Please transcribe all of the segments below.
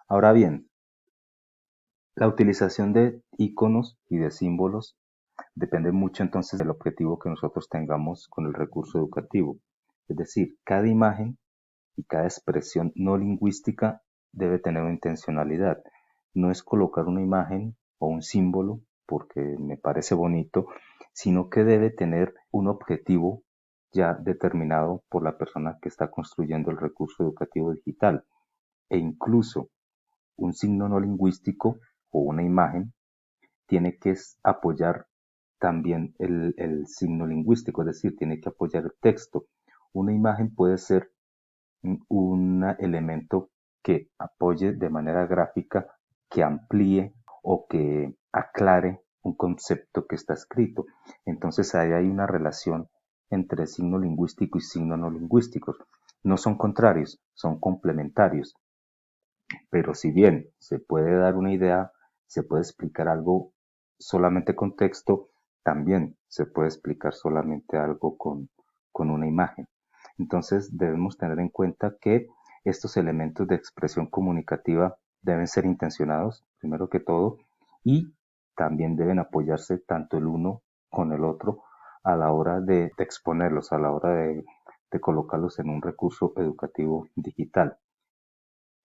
Ahora bien, la utilización de iconos y de símbolos depende mucho entonces del objetivo que nosotros tengamos con el recurso educativo. Es decir, cada imagen y cada expresión no lingüística debe tener una intencionalidad. No es colocar una imagen o un símbolo porque me parece bonito, sino que debe tener un objetivo ya determinado por la persona que está construyendo el recurso educativo digital. E incluso un signo no lingüístico o una imagen tiene que apoyar también el signo lingüístico, es decir, tiene que apoyar el texto. Una imagen puede ser un elemento que apoye de manera gráfica, que amplíe o que aclare un concepto que está escrito. Entonces ahí hay una relación entre signo lingüístico y signo no lingüísticos. No son contrarios, son complementarios. Pero si bien se puede dar una idea, se puede explicar algo solamente con texto, también se puede explicar solamente algo con una imagen. Entonces debemos tener en cuenta que estos elementos de expresión comunicativa deben ser intencionados, primero que todo, y también deben apoyarse tanto el uno con el otro a la hora de exponerlos, a la hora de colocarlos en un recurso educativo digital.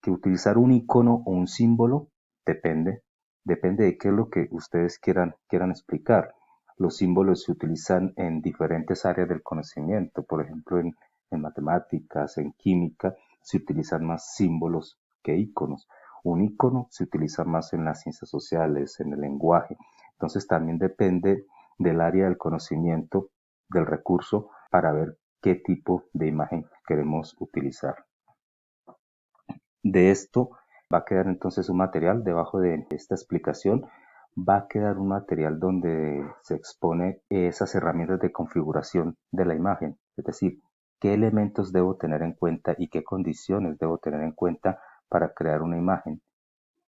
Que utilizar un icono o un símbolo depende de qué es lo que ustedes quieran explicar. Los símbolos se utilizan en diferentes áreas del conocimiento, por ejemplo, en matemáticas, en química, se utilizan más símbolos que iconos. Un icono se utiliza más en las ciencias sociales, en el lenguaje. Entonces también depende del área del conocimiento, del recurso, para ver qué tipo de imagen queremos utilizar. De esto va a quedar entonces un material debajo de esta explicación. Va a quedar un material donde se expone esas herramientas de configuración de la imagen, es decir, qué elementos debo tener en cuenta y qué condiciones debo tener en cuenta para crear una imagen.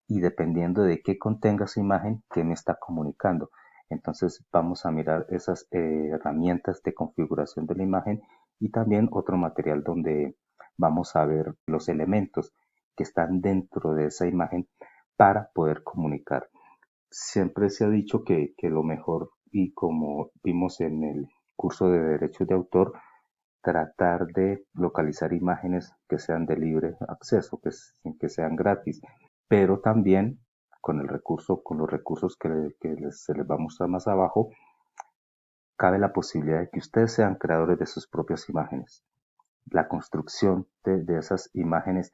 Y dependiendo de qué contenga esa imagen, qué me está comunicando. Entonces vamos a mirar esas herramientas de configuración de la imagen y también otro material donde vamos a ver los elementos que están dentro de esa imagen para poder comunicar. Siempre se ha dicho que lo mejor, y como vimos en el curso de derechos de autor, tratar de localizar imágenes que sean de libre acceso, que sean gratis, pero también con los recursos se les va a mostrar más abajo, cabe la posibilidad de que ustedes sean creadores de sus propias imágenes. La construcción de esas imágenes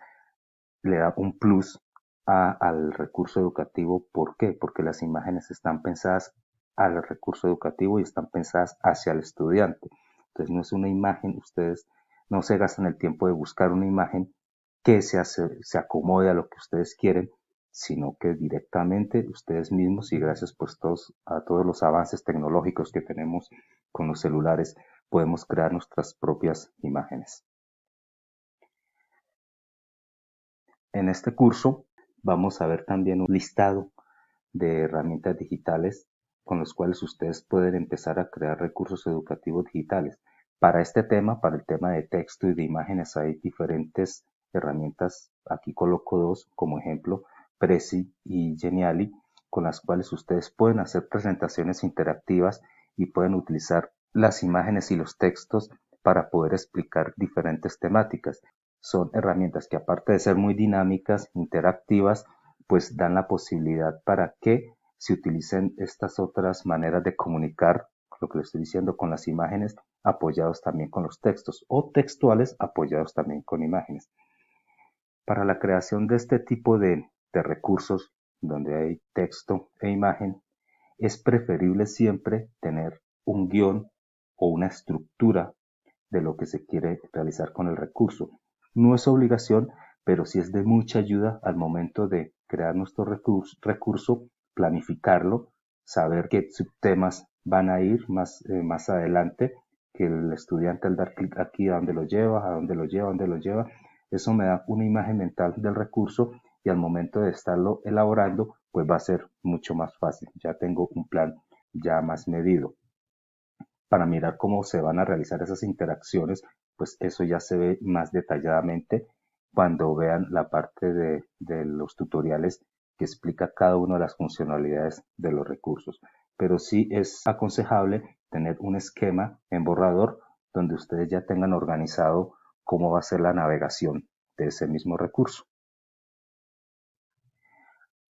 le da un plus al recurso educativo. ¿Por qué? Porque las imágenes están pensadas al recurso educativo y están pensadas hacia el estudiante. Entonces no es una imagen, ustedes no se gastan el tiempo de buscar una imagen que se acomode a lo que ustedes quieren, sino que directamente ustedes mismos y gracias pues a todos los avances tecnológicos que tenemos con los celulares, podemos crear nuestras propias imágenes. En este curso vamos a ver también un listado de herramientas digitales con los cuales ustedes pueden empezar a crear recursos educativos digitales. Para este tema, para el tema de texto y de imágenes, hay diferentes herramientas. Aquí coloco dos como ejemplo, Prezi y Geniali, con las cuales ustedes pueden hacer presentaciones interactivas y pueden utilizar las imágenes y los textos para poder explicar diferentes temáticas. Son herramientas que aparte de ser muy dinámicas, interactivas, pues dan la posibilidad para que se utilicen estas otras maneras de comunicar, lo que les estoy diciendo, con las imágenes, apoyados también con los textos o textuales apoyados también con imágenes. Para la creación de este tipo de recursos donde hay texto e imagen, es preferible siempre tener un guión o una estructura de lo que se quiere realizar con el recurso. No es obligación, pero sí es de mucha ayuda al momento de crear nuestro recurso, planificarlo, saber qué subtemas van a ir más adelante, que el estudiante al dar clic aquí a dónde lo lleva, a dónde lo lleva, a dónde lo lleva, eso me da una imagen mental del recurso y al momento de estarlo elaborando, pues va a ser mucho más fácil. Ya tengo un plan ya más medido. Para mirar cómo se van a realizar esas interacciones, pues eso ya se ve más detalladamente cuando vean la parte de los tutoriales que explica cada una de las funcionalidades de los recursos. Pero sí es aconsejable tener un esquema en borrador donde ustedes ya tengan organizado cómo va a ser la navegación de ese mismo recurso.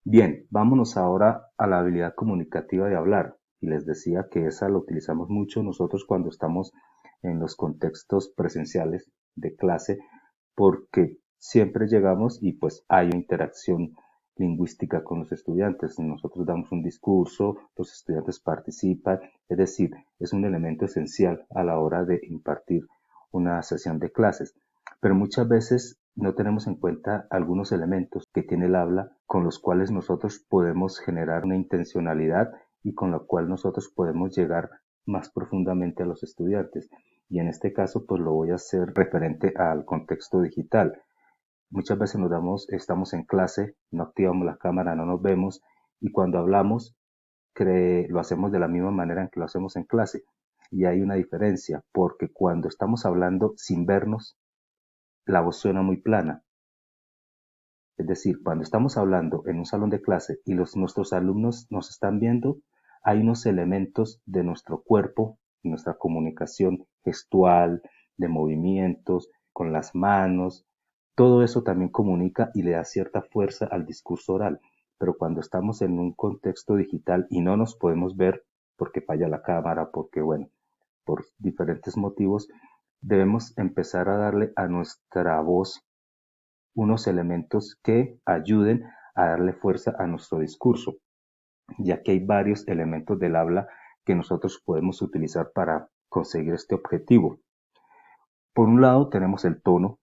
Bien, vámonos ahora a la habilidad comunicativa de hablar. Y les decía que esa la utilizamos mucho nosotros cuando estamos en los contextos presenciales de clase, porque siempre llegamos y pues hay una interacción lingüística con los estudiantes. Nosotros damos un discurso, los estudiantes participan, es decir, es un elemento esencial a la hora de impartir una sesión de clases. Pero muchas veces no tenemos en cuenta algunos elementos que tiene el habla con los cuales nosotros podemos generar una intencionalidad y con la cual nosotros podemos llegar más profundamente a los estudiantes. Y en este caso, pues lo voy a hacer referente al contexto digital. Muchas veces estamos en clase, no activamos la cámara, no nos vemos y cuando hablamos lo hacemos de la misma manera en que lo hacemos en clase. Y hay una diferencia, porque cuando estamos hablando sin vernos, la voz suena muy plana. Es decir, cuando estamos hablando en un salón de clase y nuestros alumnos nos están viendo, hay unos elementos de nuestro cuerpo, nuestra comunicación gestual, de movimientos, con las manos, todo eso también comunica y le da cierta fuerza al discurso oral. Pero cuando estamos en un contexto digital y no nos podemos ver porque falla la cámara, porque bueno, por diferentes motivos, debemos empezar a darle a nuestra voz unos elementos que ayuden a darle fuerza a nuestro discurso, ya que hay varios elementos del habla que nosotros podemos utilizar para conseguir este objetivo. Por un lado tenemos el tono.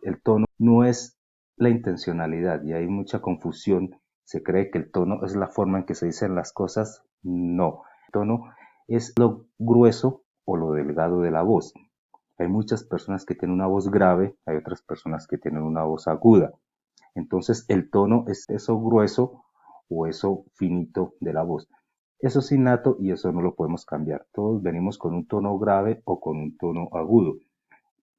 El tono no es la intencionalidad y hay mucha confusión. Se cree que el tono es la forma en que se dicen las cosas. No, el tono es lo grueso o lo delgado de la voz. Hay muchas personas que tienen una voz grave, hay otras personas que tienen una voz aguda. Entonces el tono es eso grueso o eso finito de la voz. Eso es innato y eso no lo podemos cambiar. Todos venimos con un tono grave o con un tono agudo.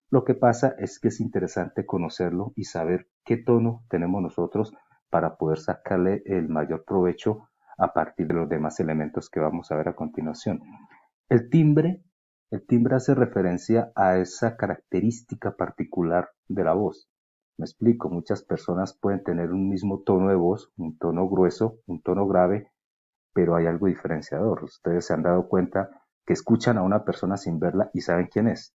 Lo que pasa es que es interesante conocerlo y saber qué tono tenemos nosotros para poder sacarle el mayor provecho a partir de los demás elementos que vamos a ver a continuación. El timbre, el timbre hace referencia a esa característica particular de la voz. Me explico, muchas personas pueden tener un mismo tono de voz, un tono grueso, un tono grave, pero hay algo diferenciador. Ustedes se han dado cuenta que escuchan a una persona sin verla y saben quién es.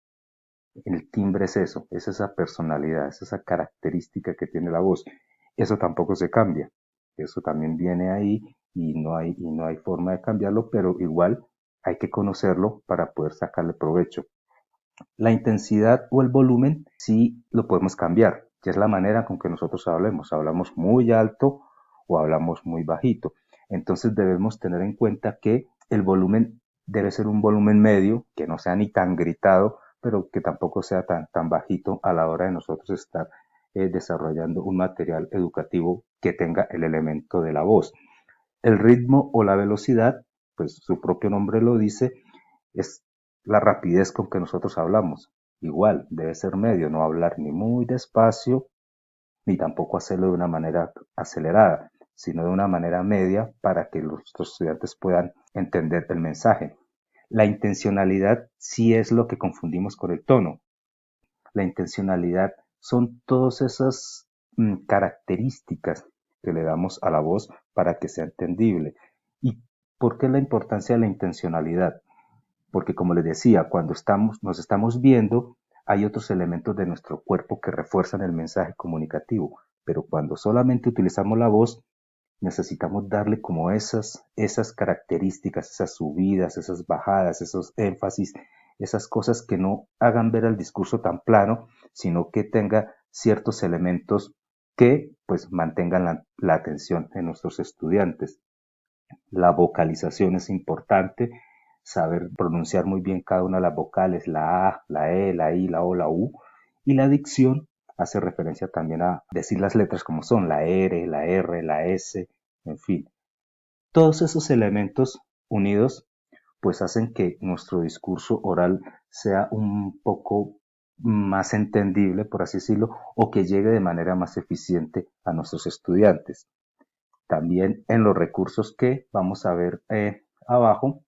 El timbre es eso, es esa personalidad, es esa característica que tiene la voz. Eso tampoco se cambia. Eso también viene ahí y no hay forma de cambiarlo, pero igual hay que conocerlo para poder sacarle provecho. La intensidad o el volumen sí lo podemos cambiar, que es la manera con que nosotros hablemos. Hablamos muy alto o hablamos muy bajito. Entonces debemos tener en cuenta que el volumen debe ser un volumen medio, que no sea ni tan gritado, pero que tampoco sea tan bajito a la hora de nosotros estar desarrollando un material educativo que tenga el elemento de la voz. El ritmo o la velocidad, pues su propio nombre lo dice, es la rapidez con que nosotros hablamos. Igual, debe ser medio, no hablar ni muy despacio, ni tampoco hacerlo de una manera acelerada, sino de una manera media para que los estudiantes puedan entender el mensaje. La intencionalidad sí es lo que confundimos con el tono. La intencionalidad son todas esas características que le damos a la voz para que sea entendible. ¿Y por qué la importancia de la intencionalidad? Porque como les decía, cuando nos estamos viendo, hay otros elementos de nuestro cuerpo que refuerzan el mensaje comunicativo, pero cuando solamente utilizamos la voz, necesitamos darle como esas características, esas subidas, esas bajadas, esos énfasis, esas cosas que no hagan ver el discurso tan plano, sino que tenga ciertos elementos que pues mantengan la atención en nuestros estudiantes. La vocalización es importante, saber pronunciar muy bien cada una de las vocales, la A, la E, la I, la O, la U. Y la dicción hace referencia también a decir las letras como son, la R, la S, en fin. Todos esos elementos unidos pues hacen que nuestro discurso oral sea un poco más entendible, por así decirlo, o que llegue de manera más eficiente a nuestros estudiantes. También en los recursos que vamos a ver abajo,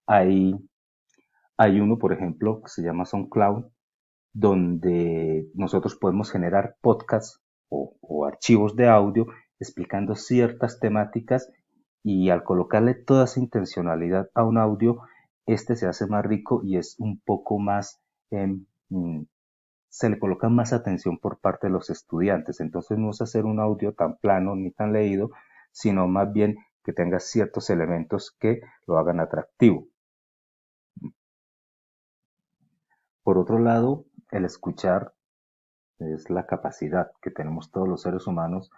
hay, hay uno, por ejemplo, que se llama SoundCloud, donde nosotros podemos generar podcasts o archivos de audio explicando ciertas temáticas y al colocarle toda esa intencionalidad a un audio, este se hace más rico y es un poco más, se le coloca más atención por parte de los estudiantes. Entonces no es hacer un audio tan plano ni tan leído, sino más bien que tenga ciertos elementos que lo hagan atractivo. Por otro lado, el escuchar es la capacidad que tenemos todos los seres humanos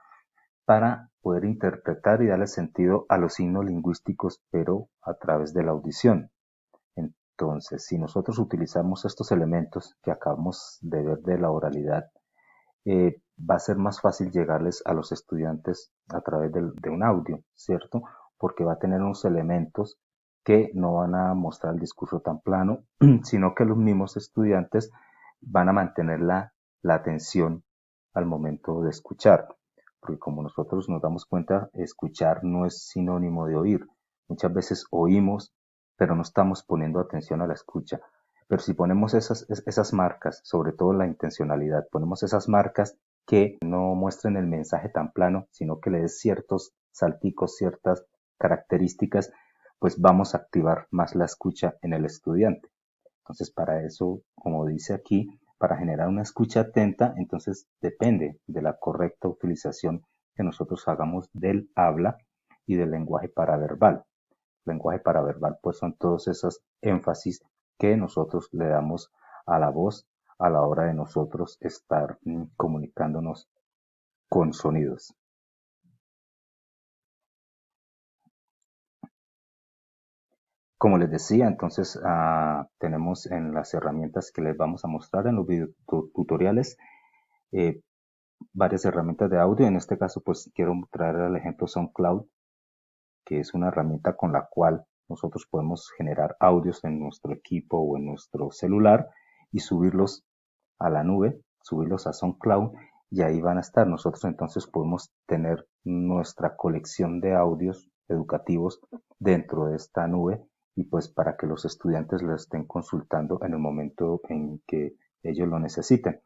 para poder interpretar y darle sentido a los signos lingüísticos, pero a través de la audición. Entonces, si nosotros utilizamos estos elementos que acabamos de ver de la oralidad, va a ser más fácil llegarles a los estudiantes a través de un audio, ¿cierto? Porque va a tener unos elementos que no van a mostrar el discurso tan plano, sino que los mismos estudiantes van a mantener la atención al momento de escuchar. Porque como nosotros nos damos cuenta, escuchar no es sinónimo de oír. Muchas veces oímos, pero no estamos poniendo atención a la escucha. Pero si ponemos esas marcas, sobre todo la intencionalidad, ponemos esas marcas que no muestren el mensaje tan plano, sino que le des ciertos salticos, ciertas características, pues vamos a activar más la escucha en el estudiante. Entonces, para eso, como dice aquí, para generar una escucha atenta, entonces depende de la correcta utilización que nosotros hagamos del habla y del lenguaje paraverbal. Lenguaje paraverbal, pues son todos esos énfasis que nosotros le damos a la voz a la hora de nosotros estar comunicándonos con sonidos. Como les decía, entonces tenemos en las herramientas que les vamos a mostrar en los tutoriales eh, varias herramientas de audio. En este caso, pues quiero traer el ejemplo SoundCloud, que es una herramienta con la cual nosotros podemos generar audios en nuestro equipo o en nuestro celular y subirlos a la nube, subirlos a SoundCloud y ahí van a estar. Nosotros entonces podemos tener nuestra colección de audios educativos dentro de esta nube y pues para que los estudiantes lo estén consultando en el momento en que ellos lo necesiten.